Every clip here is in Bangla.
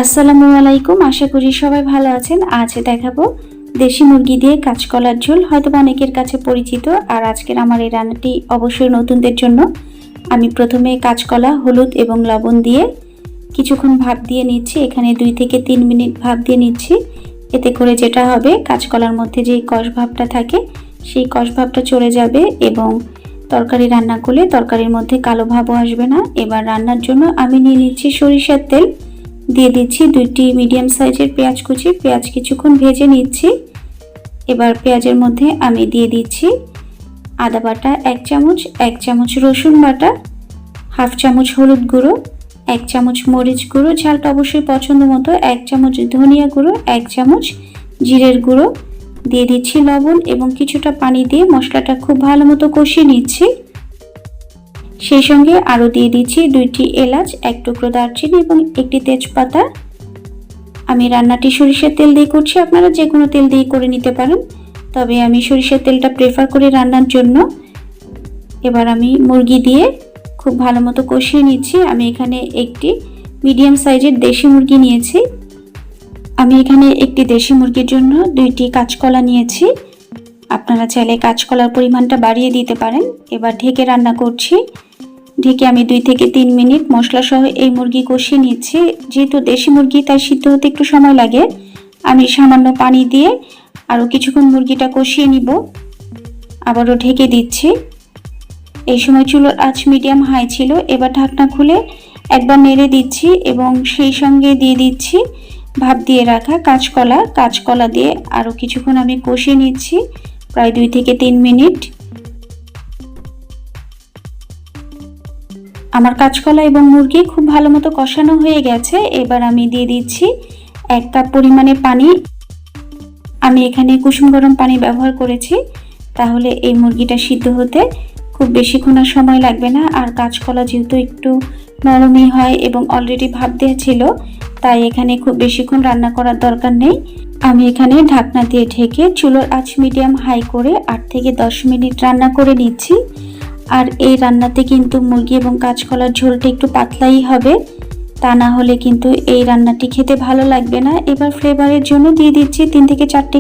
আসসালামু আলাইকুম। আশা করি সবাই ভালো আছেন। আজ দেখাবো দেশি মুরগি দিয়ে কাঁচকলার ঝোল, হয়তো অনেকের কাছে পরিচিত। আর আজকের আমার এই রান্নাটি অবশ্যই নতুনদের জন্য। আমি প্রথমে কাঁচকলা হলুদ এবং লবণ দিয়ে কিছুক্ষণ ভাপ দিয়ে নিচ্ছি। এখানে 2 থেকে 3 মিনিট ভাপ দিয়ে নিচ্ছি। এতে করে যেটা হবে, কাঁচকলার মধ্যে যে কষ ভাবটা থাকে সেই কষ ভাবটা চলে যাবে এবং তরকারি রান্না করলে তরকারির মধ্যে কালো ভাবও আসবে না। এবার রান্নার জন্য আমি নিয়ে নিচ্ছি সরিষার তেল, দিয়ে দিচ্ছি 2টি মিডিয়াম সাইজের পেঁয়াজ কুচি। পেঁয়াজ কিছুক্ষণ ভেজে নিচ্ছি। এবার পেঁয়াজের মধ্যে আমি দিয়ে দিচ্ছি আদা বাটা 1 চামচ, 1 চামচ রসুন বাটা, হাফ চামচ হলুদ গুঁড়ো, 1 চামচ মরিচ গুঁড়ো, ঝালটা অবশ্যই পছন্দ মতো, 1 চামচ ধনিয়া গুঁড়ো, 1 চামচ জিরের গুঁড়ো, দিয়ে দিচ্ছি লবণ এবং কিছুটা পানি দিয়ে মশলাটা খুব ভালো মতো কষিয়ে নিচ্ছি। সেই সঙ্গে আরও দিয়ে দিচ্ছি 2টি এলাচ, 1 টুকরো দারচিনি এবং 1টি তেজপাতা। আমি রান্নাটি সরিষার তেল দিয়ে করছি, আপনারা যে কোনো তেল দিয়ে করে নিতে পারেন, তবে আমি সরিষার তেলটা প্রেফার করি রান্নার জন্য। এবার আমি মুরগি দিয়ে খুব ভালো মতো কষিয়ে নিচ্ছি। আমি এখানে একটি মিডিয়াম সাইজের দেশি মুরগি নিয়েছি। আমি এখানে একটি দেশি মুরগির জন্য 2টি কাঁচকলা নিয়েছি। আপনারা চাইলে কাঁচকলার পরিমাণটা বাড়িয়ে দিতে পারেন। এবার ঢেকে রান্না করছি। ঢেকে আমি 2 থেকে 3 মিনিট মশলা সহ এই মুরগি কষিয়ে নিচ্ছি। যেহেতু দেশি মুরগি তাই সিদ্ধ হতে একটু সময় লাগে, আমি সামান্য পানি দিয়ে আরও কিছুক্ষণ মুরগিটা কষিয়ে নিব। আবারও ঢেকে দিচ্ছি। এই সময় চুলোর আঁচ মিডিয়াম হাই ছিল। এবার ঢাকনা খুলে একবার নেড়ে দিচ্ছি এবং সেই সঙ্গে দিয়ে দিচ্ছি ভাপ দিয়ে রাখা কাঁচকলা দিয়ে আরও কিছুক্ষণ আমি কষিয়ে নিচ্ছি, প্রায় 2 থেকে 3 মিনিট। আমার কাঁচকলা এবং মুরগি খুব ভালো মতো কষানো হয়ে গেছে। এবার আমি দিয়ে দিচ্ছি 1 কাপ পরিমাণে পানি। আমি এখানে কুসুম গরম পানি ব্যবহার করেছি, তাহলে এই মুরগিটা সিদ্ধ হতে খুব বেশিক্ষণ আর সময় লাগবে না। আর কাঁচকলা যেহেতু একটু নরমই হয় এবং অলরেডি ভাপ দেওয়া ছিল, তাই এখানে খুব বেশিক্ষণ রান্না করার দরকার নেই। আমি এখানে ঢাকনা দিয়ে ঢেকে চুলোর আঁচ মিডিয়াম হাই করে 8 থেকে 10 মিনিট রান্না করে নিচ্ছি। আর এই রান্নাতে কিন্তু মুরগি এবং কাঁচকলার ঝোলটা একটু পাতলাই হবে, তা না হলে কিন্তু এই রান্নাটি খেতে ভালো লাগবে না। এবার ফ্লেভারের জন্য দিয়ে দিচ্ছি 3 থেকে 4টি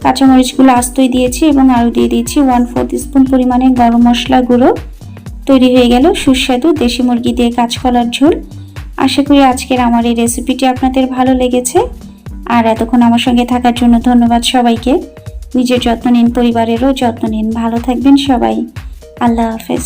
কাঁচামরিচগুলো আস্তই দিয়েছি এবং আরও দিয়ে দিচ্ছি 1/4 স্পুন পরিমাণে গরম মশলা গুঁড়ো। তৈরি হয়ে গেল সুস্বাদু দেশি মুরগি দিয়ে কাঁচকলার ঝোল। আশা করি আজকের আমার এই রেসিপিটি আপনাদের ভালো লেগেছে। আর এতক্ষণ আমার সঙ্গে থাকার জন্য ধন্যবাদ সবাইকে। নিজের যত্ন নিন, পরিবারেরও যত্ন নিন। ভালো থাকবেন সবাই। আল্লাহ হাফেজ।